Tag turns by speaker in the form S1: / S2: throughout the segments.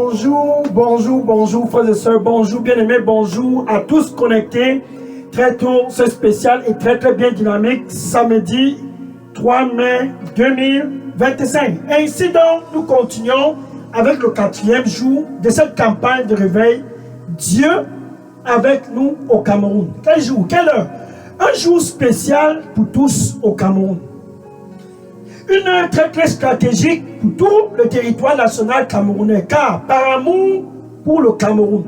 S1: bonjour frères et sœurs, bonjour bien-aimés, bonjour à tous connectés. Très tôt, c'est spécial et très bien dynamique, samedi 3 mai 2025. Ainsi donc, nous continuons avec le 4e jour de cette campagne de réveil. Dieu avec nous au Cameroun. Quel jour? Quelle heure? Un jour spécial pour tous au Cameroun. Une heure très stratégique pour tout le territoire national camerounais, car par amour pour le Cameroun,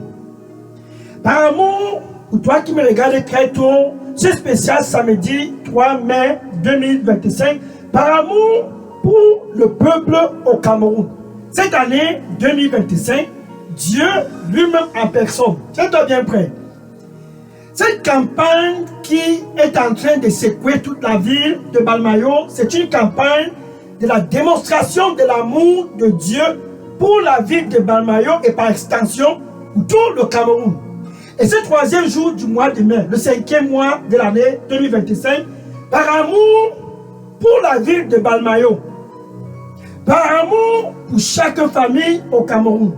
S1: par amour pour toi qui me regardes très tôt, c'est spécial samedi 3 mai 2025, par amour pour le peuple au Cameroun. Cette année 2025, Dieu lui-même en personne. Tiens-toi bien prêt. Cette campagne qui est en train de secouer toute la ville de Balmayo, c'est une campagne de la démonstration de l'amour de Dieu pour la ville de Balmayo et par extension pour tout le Cameroun. Et ce 3e jour du mois de mai, le 5e mois de l'année 2025, par amour pour la ville de Balmayo, par amour pour chaque famille au Cameroun,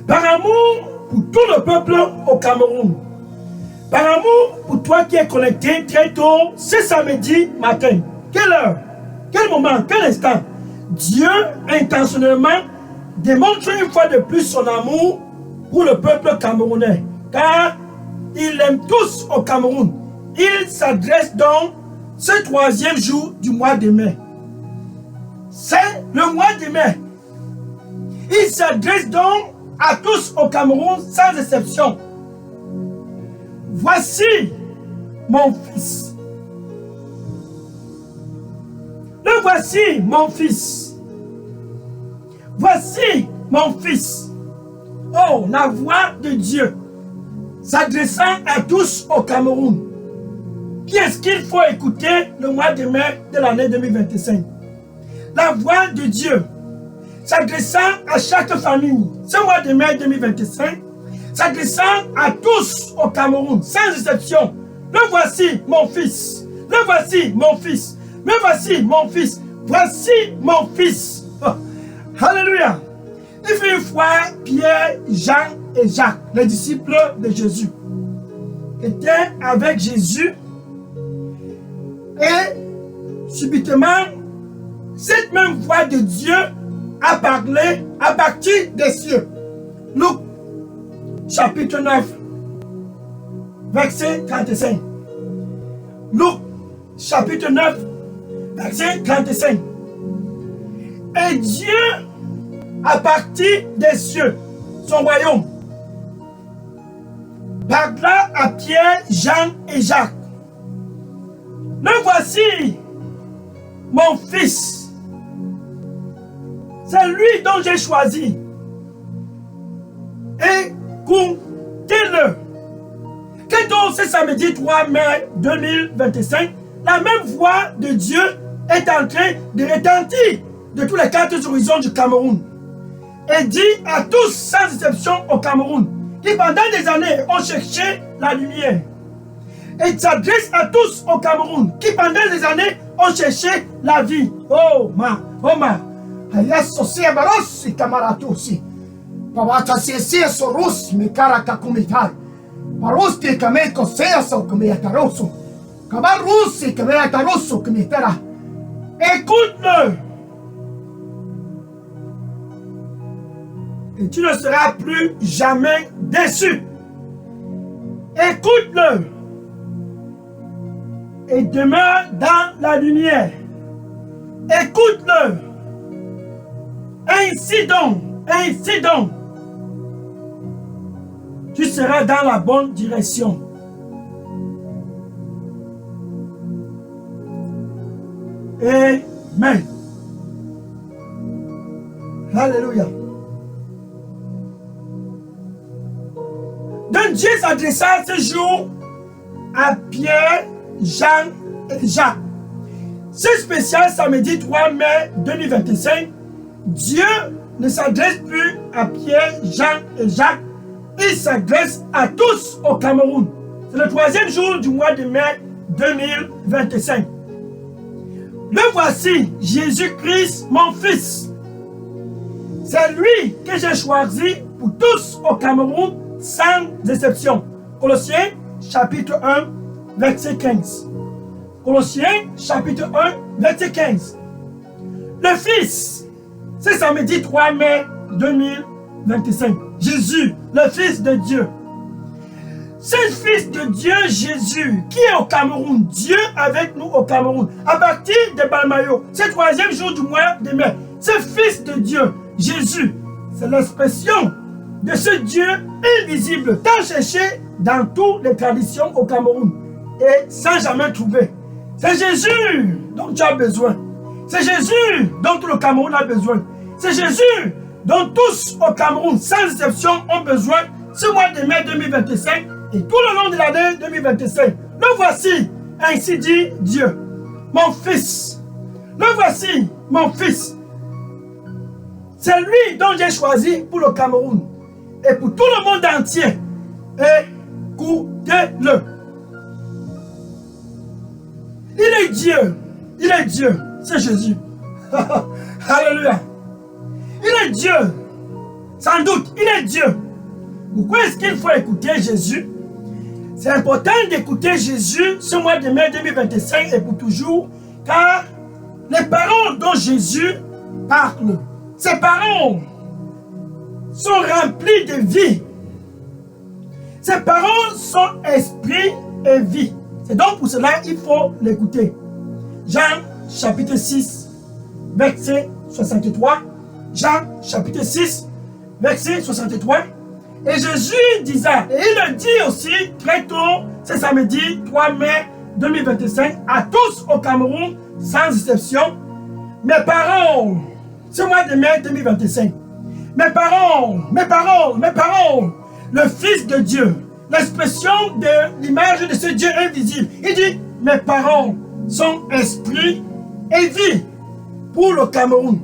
S1: par amour pour tout le peuple au Cameroun, par amour pour toi qui es connecté très tôt, ce samedi matin. Quelle heure? Quel moment? Quel instant? Dieu intentionnellement démontre une fois de plus son amour pour le peuple camerounais. Car il aime tous au Cameroun. Il s'adresse donc ce 3e jour du mois de mai. C'est le mois de mai. Il s'adresse donc à tous au Cameroun sans exception. Voici mon fils. Le voici mon fils. Voici mon fils. Oh, la voix de Dieu s'adressant à tous au Cameroun. Qui est-ce qu'il faut écouter le mois de mai de l'année 2025? La voix de Dieu s'adressant à chaque famille. Ce mois de mai 2025, s'adressant à tous au Cameroun, sans exception. Le voici mon fils. Le voici mon fils. Me voici mon fils. Voici mon fils. Oh. Alléluia. Il fut une fois Pierre, Jean et Jacques, les disciples de Jésus, étaient avec Jésus et subitement, cette même voix de Dieu a parlé à partir des cieux. Luc chapitre 9, verset 35. Luc chapitre 9, verset 35. Et Dieu, à partir des cieux, son royaume, parla à Pierre, Jean et Jacques. Le voici, mon fils. C'est lui dont j'ai choisi. Écoutez-le. Que donc ce samedi 3 mai 2025, la même voix de Dieu est en train de retentir de tous les 4 horizons du Cameroun. Et dit à tous, sans exception au Cameroun, qui pendant des années ont cherché la lumière. Et s'adresse à tous au Cameroun, qui pendant des années ont cherché la vie. Oh ma. Ayasso se baros kamaratosi. Pawata se sorus mi karaka kumitai. Parosti kameko seaso kumiatarosu. Kabarusi kumiatarosu kumitera. Écoute-le. Et tu ne seras plus jamais déçu. Écoute-le. Et demeure dans la lumière. Écoute-le. Ainsi donc, tu seras dans la bonne direction. Amen. Alléluia. Donc Dieu s'adressa ce jour à Pierre, Jean et Jacques. Ce spécial samedi 3 mai 2025, Dieu ne s'adresse plus à Pierre, Jean et Jacques, il s'adresse à tous au Cameroun. C'est le 3e jour du mois de mai 2025. Le voici, Jésus-Christ, mon fils. C'est lui que j'ai choisi pour tous au Cameroun, sans exception. Colossiens, chapitre 1, verset 15. Colossiens, chapitre 1, verset 15. Le Fils, c'est samedi 3 mai 2025. Jésus, le Fils de Dieu. C'est le Fils de Dieu, Jésus, qui est au Cameroun. Dieu avec nous au Cameroun. À partir de Balmayo, c'est le 3e jour du mois de mai. C'est le Fils de Dieu, Jésus. C'est l'expression de ce Dieu invisible, tant cherché dans toutes les traditions au Cameroun et sans jamais trouver. C'est Jésus dont tu as besoin. C'est Jésus dont tout le Cameroun a besoin. C'est Jésus dont tous au Cameroun, sans exception, ont besoin ce mois de mai 2025 et tout le long de l'année 2025. Le voici, ainsi dit Dieu, mon Fils. Le voici, mon Fils. C'est lui dont j'ai choisi pour le Cameroun et pour tout le monde entier. Écoutez-le. Il est Dieu. Il est Dieu. C'est Jésus. Alléluia. Il est Dieu. Sans doute, il est Dieu. Pourquoi est-ce qu'il faut écouter Jésus? C'est important d'écouter Jésus ce mois de mai 2025 et pour toujours, car les paroles dont Jésus parle, ces paroles sont remplies de vie. Ces paroles sont esprit et vie. C'est donc pour cela qu'il faut l'écouter. Jean chapitre 6, verset 63. Jean chapitre 6, verset 63. Et Jésus disait, et il le dit aussi très tôt, ce samedi 3 mai 2025, à tous au Cameroun, sans exception, mes paroles, ce mois de mai 2025, mes paroles, le Fils de Dieu, l'expression de l'image de ce Dieu invisible, il dit, mes paroles sont esprit et vie pour le Cameroun.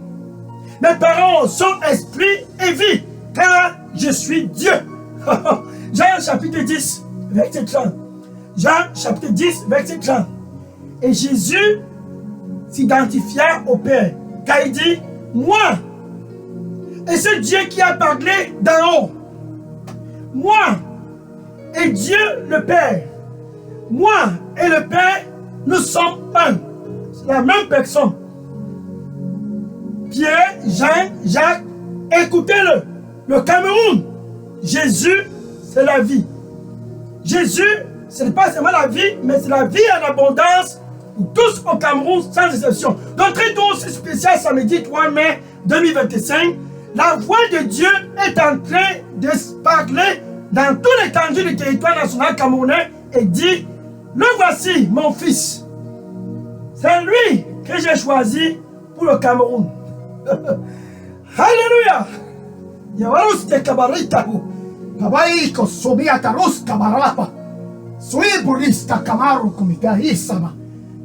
S1: Mes paroles sont esprit et vie, car je suis Dieu. Jean chapitre 10, verset 30. Jean chapitre 10, verset 30. Et Jésus s'identifia au Père, car il dit, moi, et c'est Dieu qui a parlé d'en haut. Moi et Dieu le Père. Moi et le Père, nous sommes un. C'est la même personne. Pierre, Jean, Jacques, écoutez-le. Le Cameroun, Jésus, c'est la vie. Jésus, ce n'est pas seulement la vie, mais c'est la vie en abondance pour tous au Cameroun, sans exception. Donc, très tôt, c'est spécial samedi 3 mai 2025. La voix de Dieu est en train de se parler dans toute l'étendue du territoire national camerounais et dit, le voici, mon Fils. C'est lui que j'ai choisi pour le Cameroun. Alléluia. Yavarus de Kabaritahu, Kabaiko Sobiatarus Kabarapa, Suiburista Kamaru Kumitahisama,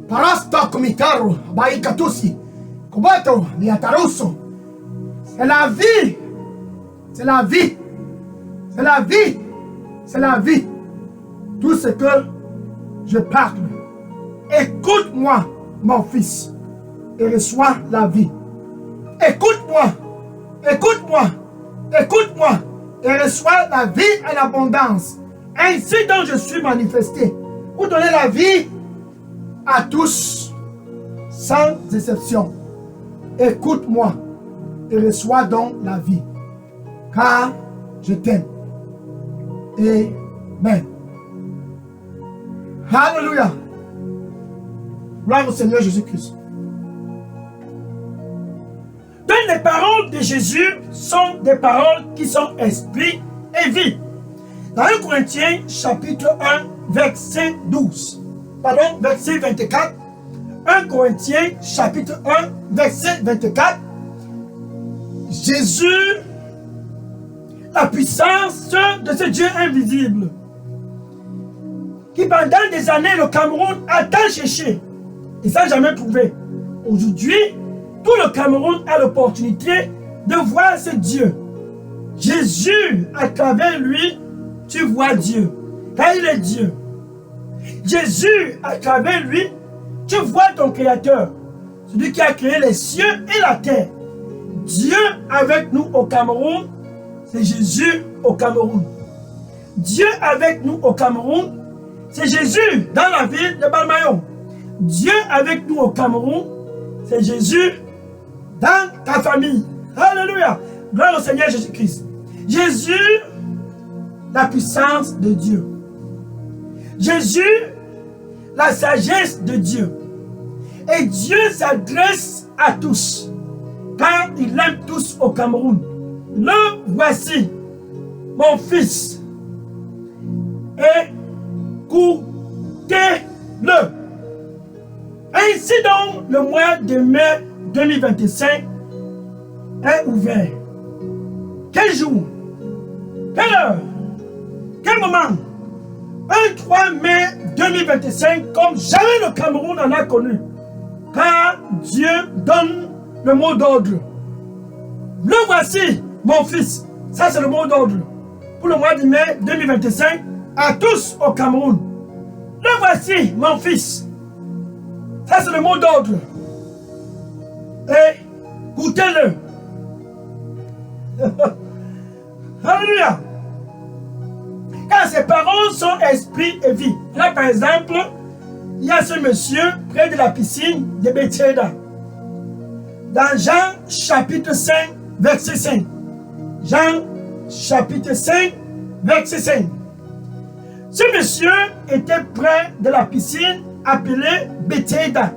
S1: Parasta Kumitaru, Baikatusi, Kubato, Niataruso. C'est la vie, c'est la vie, c'est la vie, c'est la vie. Tout ce que je parle, écoute-moi, mon Fils, et reçois la vie. Écoute-moi, écoute-moi, écoute-moi, et reçois la vie en abondance. Ainsi dont je suis manifesté, pour donner la vie à tous, sans exception. Écoute-moi, et reçois donc la vie, car je t'aime. Amen. Alléluia. Gloire au Seigneur Jésus-Christ. Donc les paroles de Jésus sont des paroles qui sont esprit et vie. Dans 1 Corinthiens chapitre 1 verset 12, pardon, verset 24, 1 Corinthiens chapitre 1 verset 24, Jésus, la puissance de ce Dieu invisible, qui pendant des années le Cameroun a tant cherché et sans jamais trouvé. Aujourd'hui, tout le Cameroun a l'opportunité de voir ce Dieu. Jésus, à travers lui, tu vois Dieu, car il est Dieu. Jésus, à travers lui, tu vois ton Créateur, celui qui a créé les cieux et la terre. Dieu avec nous au Cameroun, c'est Jésus au Cameroun. Dieu avec nous au Cameroun, c'est Jésus dans la ville de Balmayon. Dieu avec nous au Cameroun, c'est Jésus dans ta famille. Alléluia. Gloire au Seigneur Jésus-Christ. Jésus, la puissance de Dieu. Jésus, la sagesse de Dieu. Et Dieu s'adresse à tous, car il aime tous au Cameroun. Le voici, mon fils. Écoutez-le. Ainsi donc, le mois de mai 2025 est ouvert. Quel jour? Quelle heure? Quel moment? Un 3 mai 2025, comme jamais le Cameroun en a connu. Car Dieu donne le mot d'ordre. Le voici, mon fils. Ça, c'est le mot d'ordre. Pour le mois de mai 2025, à tous au Cameroun. Le voici, mon fils. Ça, c'est le mot d'ordre. Écoutez-le. Alléluia. Car ses paroles sont esprit et vie. Là, par exemple, il y a ce monsieur près de la piscine de Bethesda. Dans Jean chapitre 5, verset 5. Jean chapitre 5, verset 5. Ce monsieur était près de la piscine appelée Bethesda.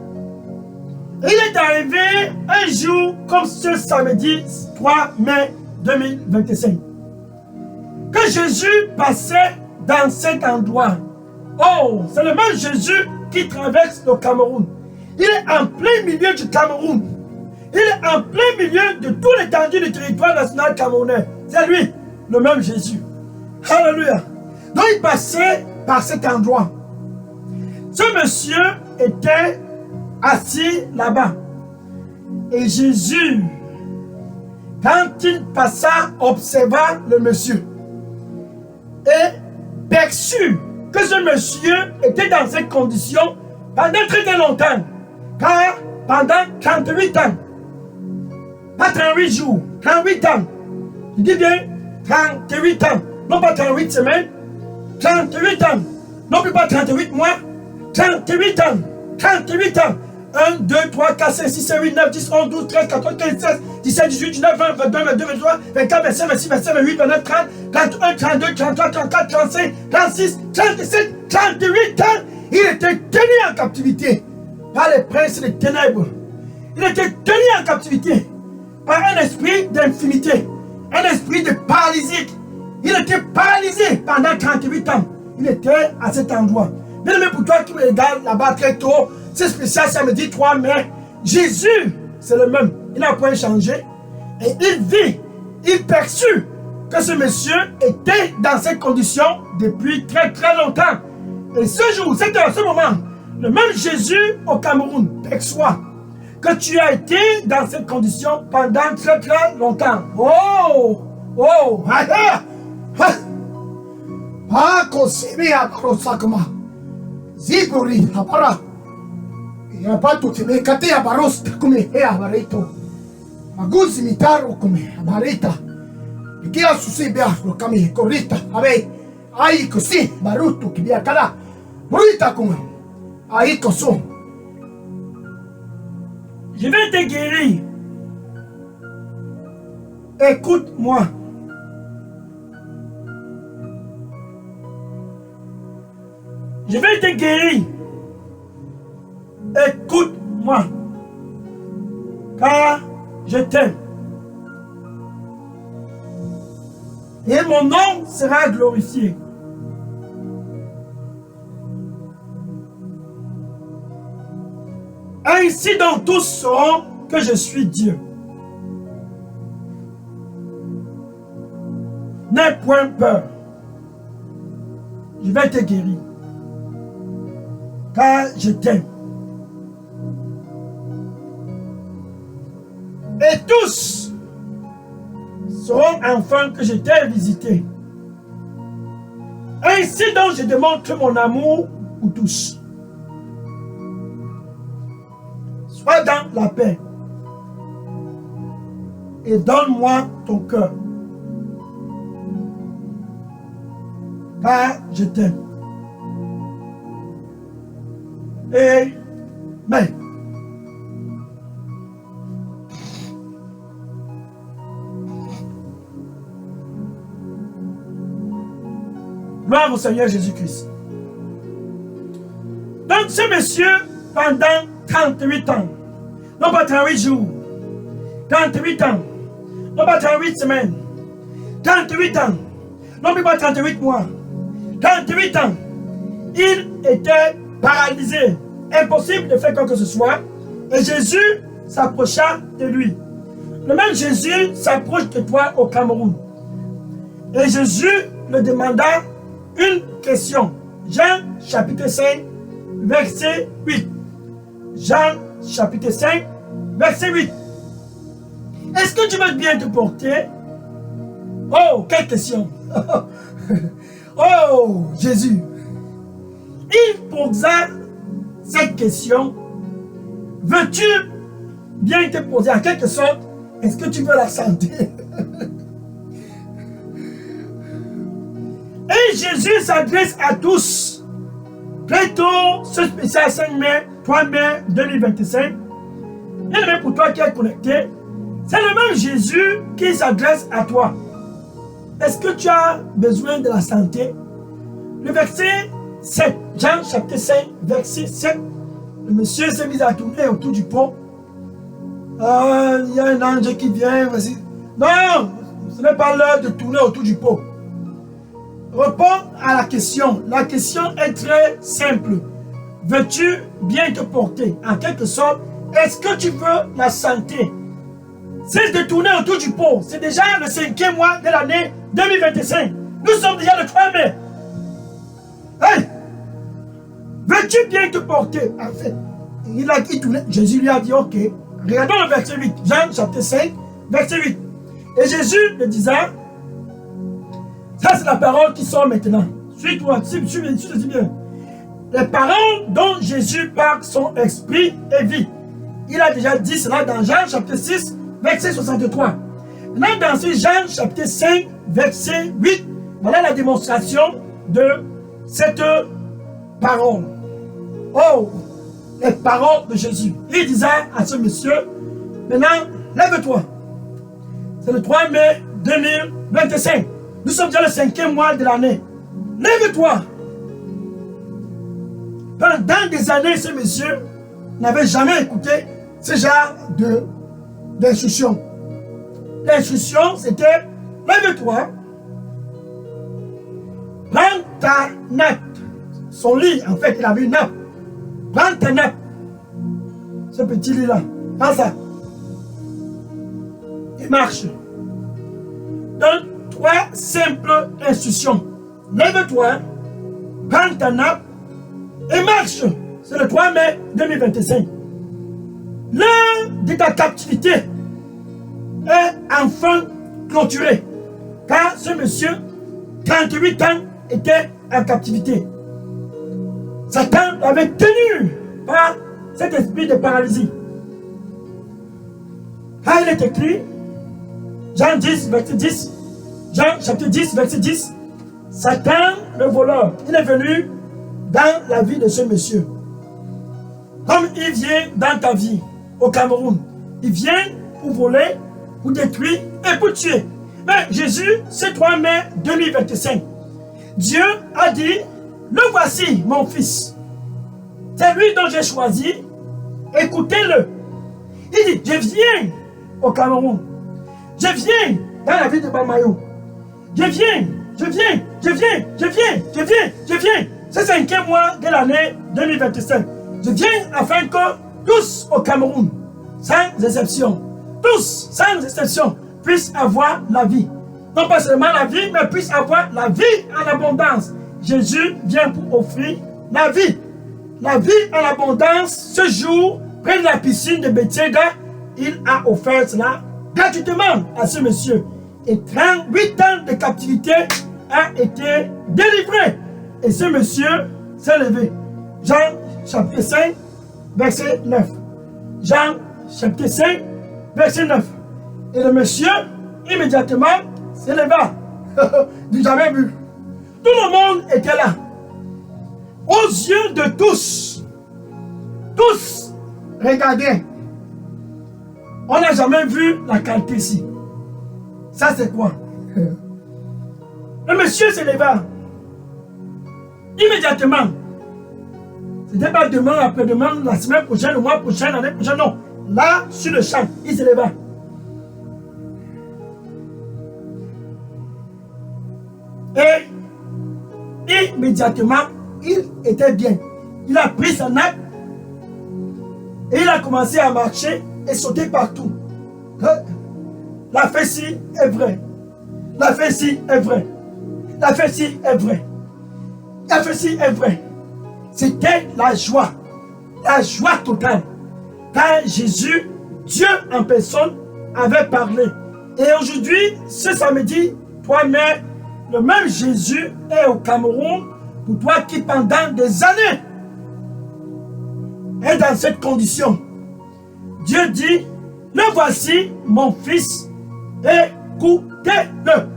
S1: Il est arrivé un jour comme ce samedi 3 mai 2025 que Jésus passait dans cet endroit. Oh, c'est le même Jésus qui traverse le Cameroun. Il est en plein milieu du Cameroun. Il est en plein milieu de tout l'étendue du territoire national camerounais. C'est lui, le même Jésus. Alléluia. Donc il passait par cet endroit. Ce monsieur était assis là-bas. Et Jésus, quand il passa, observa le monsieur et perçut que ce monsieur était dans cette condition pendant très longtemps. Car pendant 38 ans, pas 38 jours, 38 ans, je dis bien 38 ans, non pas 38 semaines, 38 ans, non plus pas 38 mois, 38 ans, 38 ans. 1, 2, 3, 4, 5, 6, 7, 8, 9, 10, 11, 12, 13, 14, 15, 16, 17, 18, 19, 20, 22, 22, 23, 24, 25, 26, 27, 28, 29, 30, 31, 32, 33, 34, 35, 36, 37, 38 ans. Il était tenu en captivité par les princes des ténèbres. Il était tenu en captivité par un esprit d'infimité, un esprit de paralysie. Il était paralysé pendant 38 ans. Il était à cet endroit. Bien aimé, pour toi qui me regarde là-bas très tôt, c'est spécial samedi 3 mai. Jésus, c'est le même. Il n'a pas changé. Et il vit, il perçut que ce monsieur était dans cette condition depuis très longtemps. Et ce jour, c'est à ce moment, le même Jésus au Cameroun perçoit que tu as été dans cette condition pendant très longtemps. Oh! Oh!
S2: Ah, consumé à Barosakma. Ziburi, Apara. Il n'y a pas tout mais Kate à Baros, comme et à Barito. Maguzi Mitaro, comme à Barita. Il y a souci bien, le Kami, Corita, Ave. Aïe, Kosi, Baruto, qui vient Kala. Brita, comme. Aïe, Koso.
S1: Je vais te guérir. Écoute-moi. Je vais te guérir. Écoute-moi. Car je t'aime. Et mon nom sera glorifié. Ainsi donc tous sauront que je suis Dieu. N'aie point peur. Je vais te guérir. Car je t'aime. Et tous sauront enfin que je t'ai visité. Ainsi donc je démontre mon amour pour tous. Sois dans la paix. et donne-moi ton cœur. Car je t'aime. Amen. Gloire au Seigneur Jésus-Christ. Donc ce monsieur, pendant 38 ans, non pas 38 jours, 38 ans, non pas 38 semaines, 38 ans, non pas 38 mois, 38 ans, il était paralysé, impossible de faire quoi que ce soit, et Jésus s'approcha de lui. Le même Jésus s'approche de toi au Cameroun. Et Jésus le demanda une question. Jean chapitre 5, verset 8. Jean chapitre 5, verset 8. Est-ce que tu veux bien te porter? Oh, quelle question! Oh, Jésus! Il posa cette question. Veux-tu bien te poser en quelque sorte? Est-ce que tu veux la santé? Et Jésus s'adresse à tous. Très tôt, ce spécial 5 mai, 3 mai 2025. Et même pour toi qui es connecté, c'est le même Jésus qui s'adresse à toi. Est-ce que tu as besoin de la santé? Le verset 7, Jean chapitre 5, verset 7. Le monsieur s'est mis à tourner autour du pot. Ah, il y a un ange qui vient, voici. Non, ce n'est pas l'heure de tourner autour du pot. Réponds à la question. La question est très simple. Veux-tu bien te porter? En quelque sorte, est-ce que tu veux la santé? Cesse de tourner autour du pot. C'est déjà le 5e mois de l'année 2025. Nous sommes déjà le 3 mai. Hey! Veux-tu bien te porter? En fait, il tournait. Jésus lui a dit, ok. Regardons le verset 8. Jean chapitre 5, verset 8. Et Jésus le disait, ça c'est la parole qui sort maintenant. Suis-toi, suis bien. Les paroles dont Jésus parle sont esprit et vie. Il a déjà dit cela dans Jean chapitre 6, verset 63. Maintenant, dans ce Jean chapitre 5, verset 8, voilà la démonstration de cette parole. Oh, les paroles de Jésus. Il disait à ce monsieur, maintenant, lève-toi. C'est le 3 mai 2025. Nous sommes déjà le 5e mois de l'année. Lève-toi. Pendant des années, ce monsieur n'avait jamais écouté ce genre d'instruction. L'instruction, c'était, lève-toi, prends ta nappe. Son lit, en fait, il avait une nappe. Prends ta nappe. Ce petit lit-là. Prends ça. Et marche. Donc, 3 simples instructions. Lève-toi, prends ta nappe et marche. C'est le 3 mai 2025. L'heure de ta captivité est enfin clôturée. Car ce monsieur, 38 ans, était en captivité. Satan l'avait tenu par cet esprit de paralysie. Car il est écrit, Jean 10, verset 10, Jean chapitre 10, verset 10, Satan, le voleur, il est venu dans la vie de ce monsieur. Comme il vient dans ta vie, au Cameroun, il vient pour voler, pour détruire et pour tuer. Mais Jésus, ce 3 mai 2025, Dieu a dit, le voici, mon fils. C'est lui dont j'ai choisi. Écoutez-le. Il dit, je viens au Cameroun. Je viens dans la ville de Bamayo. Je viens. C'est le 5e mois de l'année 2025. Je viens afin que tous au Cameroun, sans exception, tous, sans exception, puissent avoir la vie. Non pas seulement la vie, mais puissent avoir la vie en abondance. Jésus vient pour offrir la vie. La vie en abondance, ce jour, près de la piscine de Bethsaida, il a offert cela gratuitement à ce monsieur. Et 38 ans de captivité a été délivré. Et ce monsieur s'est levé. Jean chapitre 5, verset 9. Jean chapitre 5, verset 9. Et le monsieur, immédiatement, s'éleva. Du jamais vu. Tout le monde était là. Aux yeux de tous. Tous regardaient. On n'a jamais vu la qualité ici. Ça, c'est quoi? Le monsieur s'éleva. Immédiatement. Ce n'était pas demain, après-demain, la semaine prochaine, le mois prochain, l'année prochaine, non. Là, sur le champ, il s'éleva. Et immédiatement, il était bien. Il a pris sa nappe et il a commencé à marcher et sauter partout. La fête ci est vraie. La fête ci est vraie. La fête ci est vraie. La fête ci est vraie. C'était la joie totale. Car Jésus, Dieu en personne, avait parlé. Et aujourd'hui, ce samedi, toi-même, le même Jésus est au Cameroun pour toi qui pendant des années est dans cette condition. Dieu dit, le voici mon fils, écoutez-le.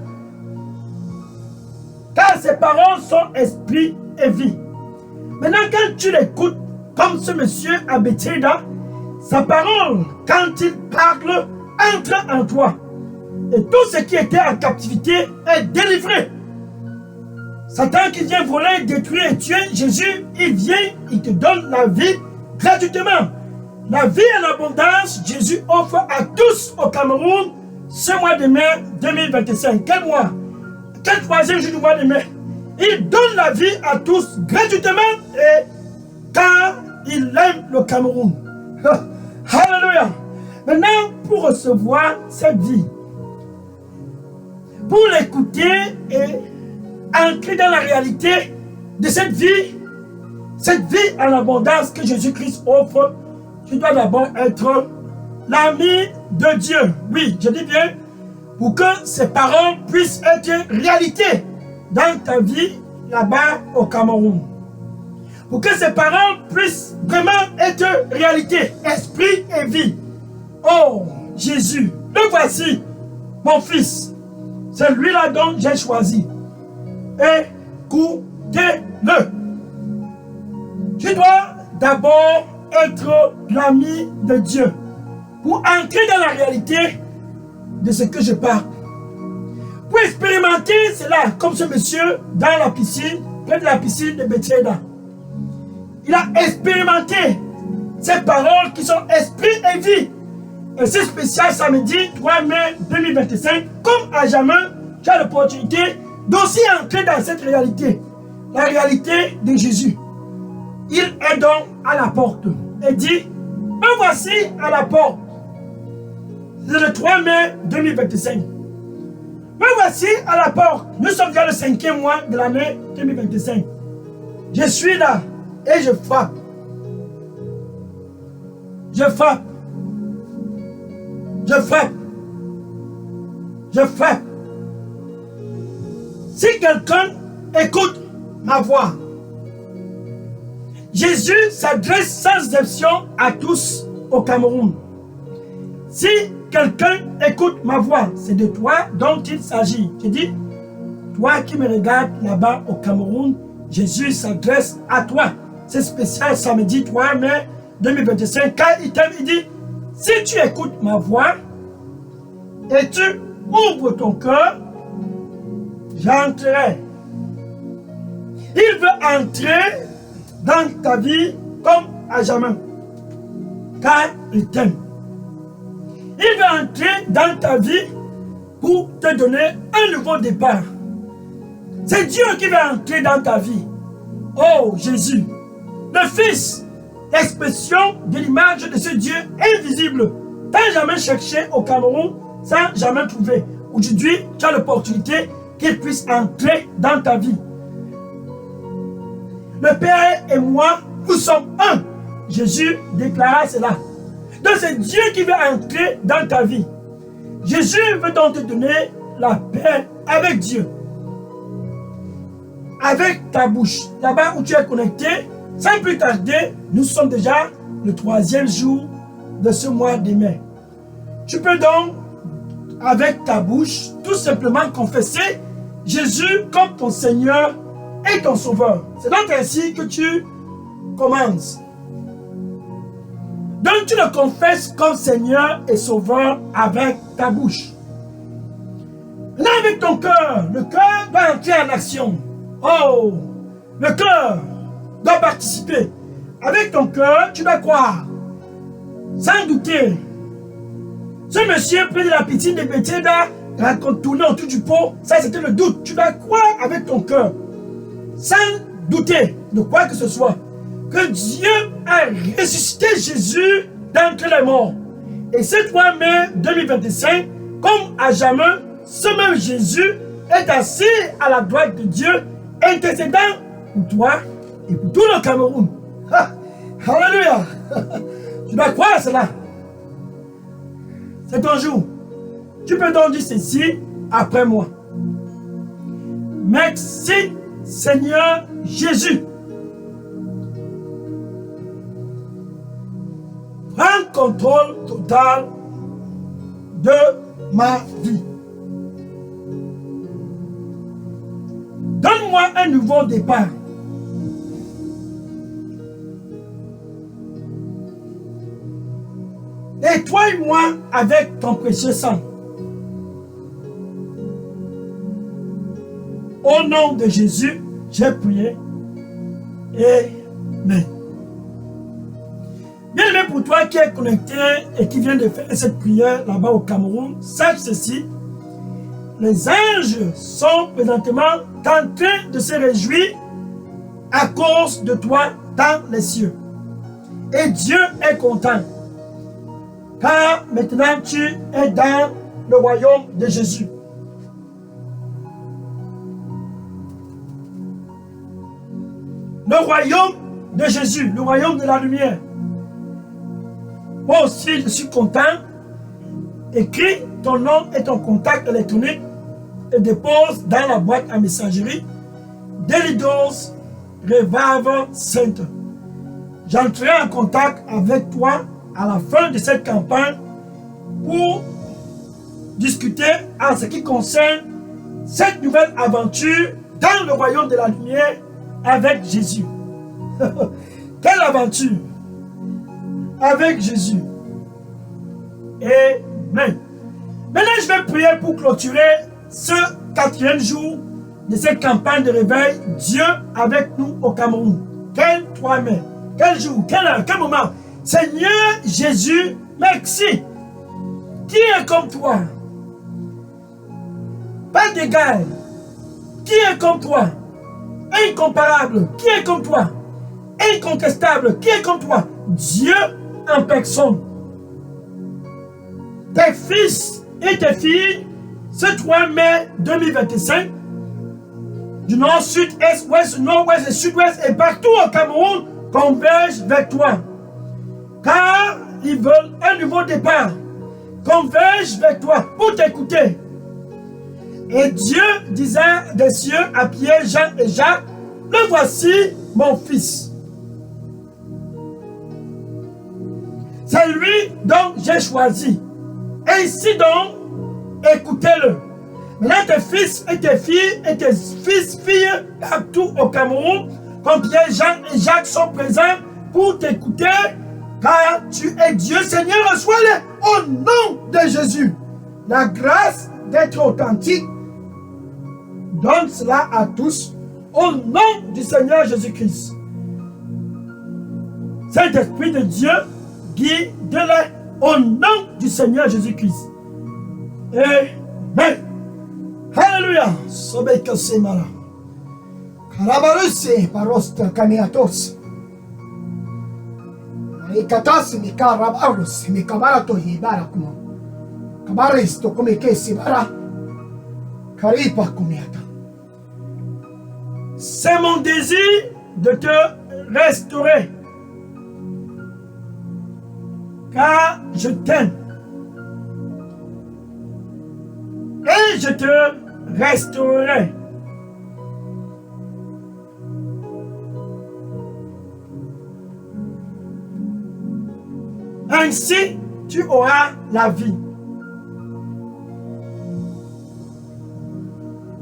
S1: Car ses paroles sont esprit et vie. Maintenant, quand tu l'écoutes, comme ce monsieur à Bethsaida, sa parole, quand il parle, entre en toi. Et tout ce qui était en captivité est délivré. Satan qui vient voler, détruire et tuer, Jésus, il vient, il te donne la vie gratuitement. La vie en abondance, Jésus offre à tous au Cameroun ce mois de mai 2025. Quel mois? Quel troisième jour du mois de mai? Il donne la vie à tous gratuitement et car il aime le Cameroun. Alléluia. Maintenant, pour recevoir cette vie, pour l'écouter et entrer dans la réalité de cette vie en abondance que Jésus-Christ offre, tu dois d'abord être l'ami de Dieu. Oui, je dis bien, pour que ces paroles puissent être réalité dans ta vie là-bas au Cameroun. Pour que ces paroles puissent vraiment être réalité, esprit et vie. Oh, Jésus, le voici, mon fils. C'est lui-là dont j'ai choisi. Écoutez-le. Tu dois d'abord être l'ami de Dieu pour entrer dans la réalité de ce que je parle. Pour expérimenter cela, comme ce monsieur dans la piscine, près de la piscine de Bethsaida. Il a expérimenté ces paroles qui sont esprit et vie. Et c'est spécial samedi 3 mai 2025, comme à jamais, tu as l'opportunité d'aussi entrer dans cette réalité. La réalité de Jésus. Il est donc à la porte et dit, me voici à la porte. C'est le 3 mai 2025. Me voici à la porte. Nous sommes dans le 5e mois de l'année 2025. Je suis là et je frappe. Je frappe. Je frappe. Je frappe. Si quelqu'un écoute ma voix, Jésus s'adresse sans exception à tous au Cameroun. Si quelqu'un écoute ma voix, c'est de toi dont il s'agit. Je dis, toi qui me regardes là-bas au Cameroun, Jésus s'adresse à toi. C'est spécial samedi 3 mai 2025. Quand il t'aime, il dit, si tu écoutes ma voix et tu ouvres ton cœur, j'entrerai. Il veut entrer dans ta vie comme à jamais. Car il t'aime. Il veut entrer dans ta vie pour te donner un nouveau départ. C'est Dieu qui veut entrer dans ta vie. Oh Jésus, le Fils, l'expression de l'image de ce Dieu invisible. T'as jamais cherché au Cameroun sans jamais trouver. Aujourd'hui, tu as l'opportunité qu'il puisse entrer dans ta vie. Le Père et moi, nous sommes un. Jésus déclara cela. Donc c'est Dieu qui veut entrer dans ta vie. Jésus veut donc te donner la paix avec Dieu. Avec ta bouche. Là-bas où tu es connecté, sans plus tarder, nous sommes déjà le 3e jour de ce mois de mai. Tu peux donc avec ta bouche, tout simplement confesser Jésus comme ton Seigneur et ton Sauveur. C'est donc ainsi que tu commences. Donc tu le confesses comme Seigneur et Sauveur avec ta bouche. Là, avec ton cœur, le cœur doit entrer en action. Oh, le cœur doit participer. Avec ton cœur, tu dois croire, sans douter. Ce monsieur pris de la piscine de Bethesda, tourné autour du pot, ça c'était le doute. Tu dois croire avec ton cœur, sans douter de quoi que ce soit, que Dieu a ressuscité Jésus d'entre les morts. Et ce 3 mai 2025, comme à jamais, ce même Jésus est assis à la droite de Dieu, intercédant pour toi et pour tout le Cameroun. Ha! Alléluia! Tu dois croire à cela. C'est ton jour. Tu peux donc dire ceci après moi. Merci Seigneur Jésus. Prends contrôle total de ma vie. Donne-moi un nouveau départ. Nettoie-moi avec ton précieux sang. Au nom de Jésus, j'ai prié. Amen. Bien-aimé, pour toi qui es connecté et qui vient de faire cette prière là-bas au Cameroun, sache ceci. Les anges sont présentement en train de se réjouir à cause de toi dans les cieux. Et Dieu est content. Car maintenant tu es dans le royaume de Jésus. Le royaume de Jésus, le royaume de la lumière. Moi aussi, je suis content. Écris ton nom et ton contact électronique et dépose dans la boîte à messagerie Delidos Revival Center. J'entrerai en contact avec toi à la fin de cette campagne pour discuter en ce qui concerne cette nouvelle aventure dans le royaume de la lumière avec Jésus. Quelle aventure avec Jésus. Amen. Maintenant, je vais prier pour clôturer ce 4e jour de cette campagne de réveil. Dieu avec nous au Cameroun. Quel 3 mai, quel jour, quelle heure, quel moment. Seigneur Jésus, merci. Qui est comme toi? Pas d'égal. Qui est comme toi? Incomparable. Qui est comme toi? Incontestable. Qui est comme toi? Dieu en personne. Tes fils et tes filles, ce 3 mai 2025, du nord, sud, est, ouest, nord-ouest et sud-ouest et partout au Cameroun, convergent vers toi. Car ils veulent un nouveau départ. Convergent vers toi pour t'écouter. Et Dieu disait des cieux à Pierre, Jean et Jacques, le voici mon fils. C'est lui dont j'ai choisi. Ainsi donc, écoutez-le. Maintenant, tes fils et tes filles et tes fils-filles partout au Cameroun, comme Pierre, Jean et Jacques sont présents pour t'écouter, car tu es Dieu. Seigneur, reçois-les au nom de Jésus. La grâce d'être authentique, donne cela à tous au nom du Seigneur Jésus-Christ. Saint-Esprit de Dieu, guide-les au nom du Seigneur Jésus-Christ. Amen. Alléluia. Sobeka semara.
S2: Karabaruse parosta kamiatos. Ikatas mi karabarus mi kabarato hibarakuno. Kabaristo come che si bara. Karipa kumiata.
S1: C'est mon désir de te restaurer. Car je t'aime. Et je te restaurerai. Ainsi, tu auras la vie.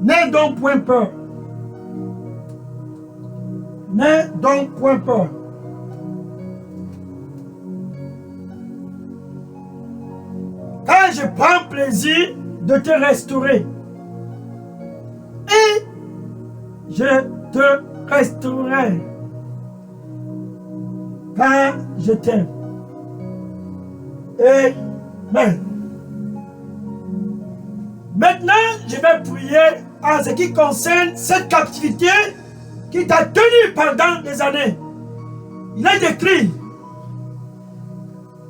S1: N'aie donc point peur. N'aie donc point peur. Car je prends plaisir de te restaurer. Et je te restaurerai. Car je t'aime. Amen. Maintenant, je vais prier en ce qui concerne cette captivité qui t'a tenu pendant des années. Il est écrit,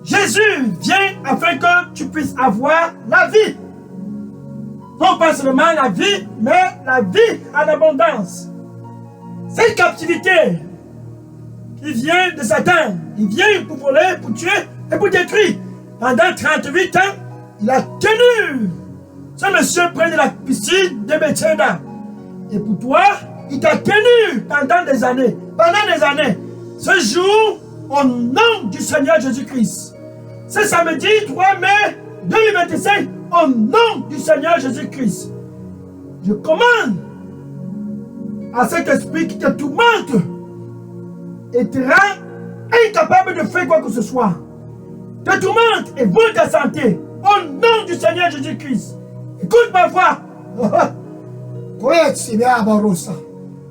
S1: Jésus vient afin que tu puisses avoir la vie. Non pas seulement la vie, mais la vie en abondance. Cette captivité qui vient de Satan, il vient pour voler, pour tuer et pour détruire. Pendant 38 ans, il a tenu ce monsieur près de la piscine de Bethesda. Et pour toi, il t'a tenu pendant des années. Pendant des années. Ce jour, au nom du Seigneur Jésus-Christ. Ce samedi 3 mai 2025, au nom du Seigneur Jésus-Christ. Je commande à cet esprit qui te tourmente et te rend incapable de faire quoi que ce soit. Te tourmente et vole ta santé. Au nom du Seigneur Jésus-Christ. Écoute ma voix.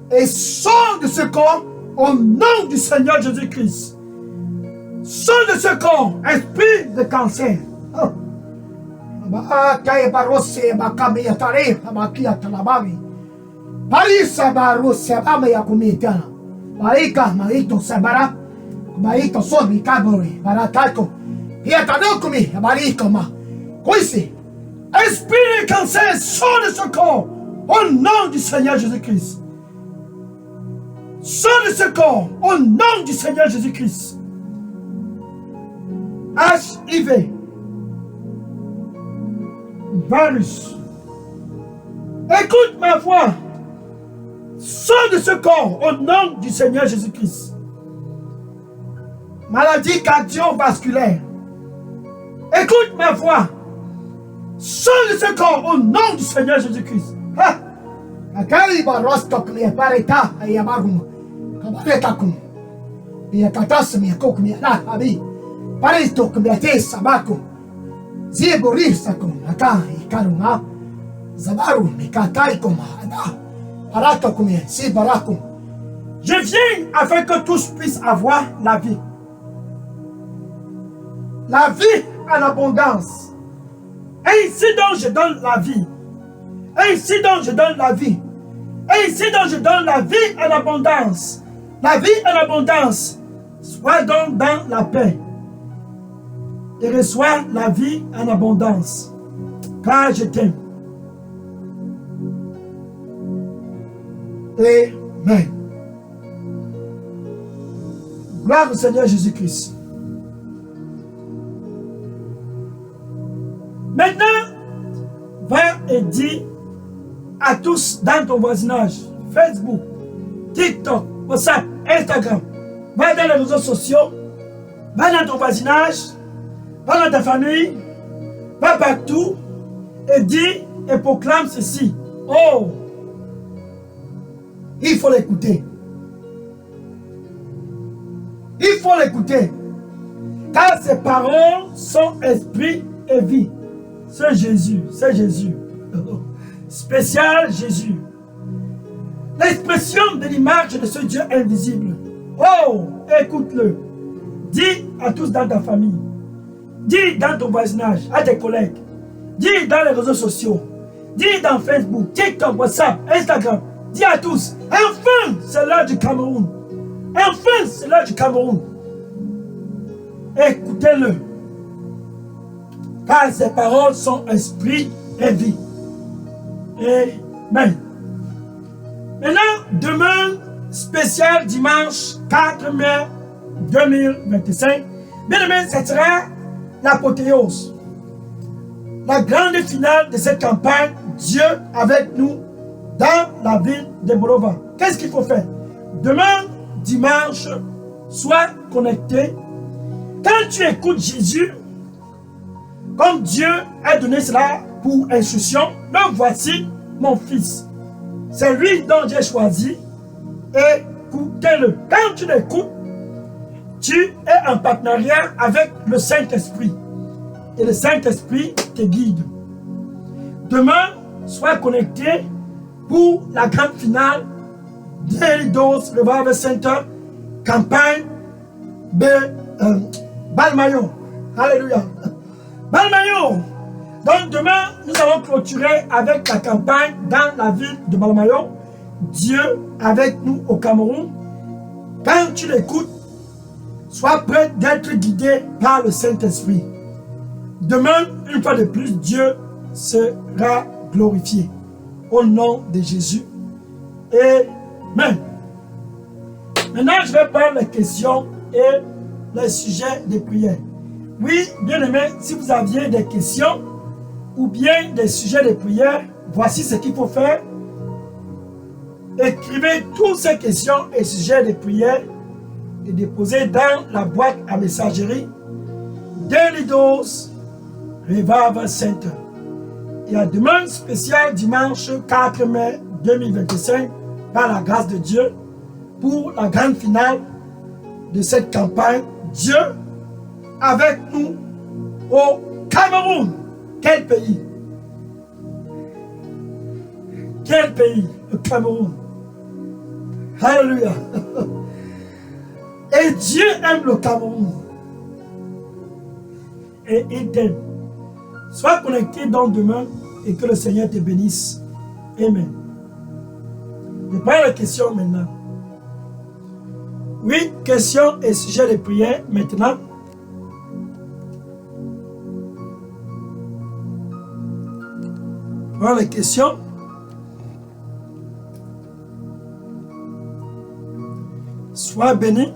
S1: Et sors de ce corps au nom du Seigneur Jésus-Christ. Sors de ce corps, esprit de cancer. Esprit de cancer, sors de ce corps au nom du Seigneur Jésus-Christ. Sors de ce corps au nom du Seigneur Jésus-Christ. HIV, virus. Écoute ma voix. Sors de ce corps au nom du Seigneur Jésus-Christ. Maladie cardiovasculaire. Écoute ma voix. Sors de ce corps au nom du Seigneur Jésus-Christ. Je viens afin que tous puissent avoir la vie. La vie en abondance. Ainsi donc je donne la vie. Ainsi donc je donne la vie. Ainsi donc je donne la vie en abondance. La vie en abondance. Sois donc dans la paix. Et reçois la vie en abondance. Car je t'aime. Amen. Gloire au Seigneur Jésus-Christ. Maintenant, va et dis à tous dans ton voisinage, Facebook, TikTok, WhatsApp, Instagram, va dans les réseaux sociaux, va dans ton voisinage, va dans ta famille, va partout et dis et proclame ceci. Oh, il faut l'écouter. Il faut l'écouter. Car ces paroles sont esprit et vie. C'est Jésus, c'est Jésus. Spécial Jésus. L'expression de l'image de ce Dieu invisible. Oh, écoute-le. Dis à tous dans ta famille. Dis dans ton voisinage, à tes collègues. Dis dans les réseaux sociaux. Dis dans Facebook, TikTok, WhatsApp, Instagram. Dis à tous. Enfin, c'est l'heure du Cameroun. Enfin, c'est l'heure du Cameroun. Écoutez-le. Car ces paroles sont esprit et vie. Amen. Maintenant, demain, spécial dimanche 4 mai 2025. Bien aimé, ce sera l'apothéose. La grande finale de cette campagne, Dieu avec nous dans la ville de Bolova. Qu'est-ce qu'il faut faire? Demain, dimanche, sois connecté. Quand tu écoutes Jésus, comme Dieu a donné cela pour instruction, donc voici mon fils. C'est lui dont j'ai choisi. Écoutez-le. Quand tu l'écoutes, tu es en partenariat avec le Saint-Esprit. Et le Saint-Esprit te guide. Demain, sois connecté pour la grande finale Daily Dose Revival Center, campagne de Balmayon. Alléluia. Balmayon. Donc demain, nous allons clôturer avec la campagne dans la ville de Balmayon. Dieu avec nous au Cameroun. Quand tu l'écoutes, sois prêt d'être guidé par le Saint-Esprit. Demain, une fois de plus, Dieu sera glorifié. Au nom de Jésus. Amen. Maintenant, je vais prendre les questions et les sujets de prière. Oui, bien aimé, si vous aviez des questions ou bien des sujets de prière, voici ce qu'il faut faire. Écrivez toutes ces questions et sujets de prière et déposez dans la boîte à messagerie Daily Dose Revival Center. Et à demain spécial dimanche 4 mai 2025 par la grâce de Dieu pour la grande finale de cette campagne. Dieu avec nous au Cameroun. Quel pays? Quel pays? Le Cameroun. Alléluia. Et Dieu aime le Cameroun. Et il t'aime. Sois connecté donc demain et que le Seigneur te bénisse. Amen. Je prends la question maintenant. Oui, question et sujet de prière maintenant. Je prends les questions. Sois béni.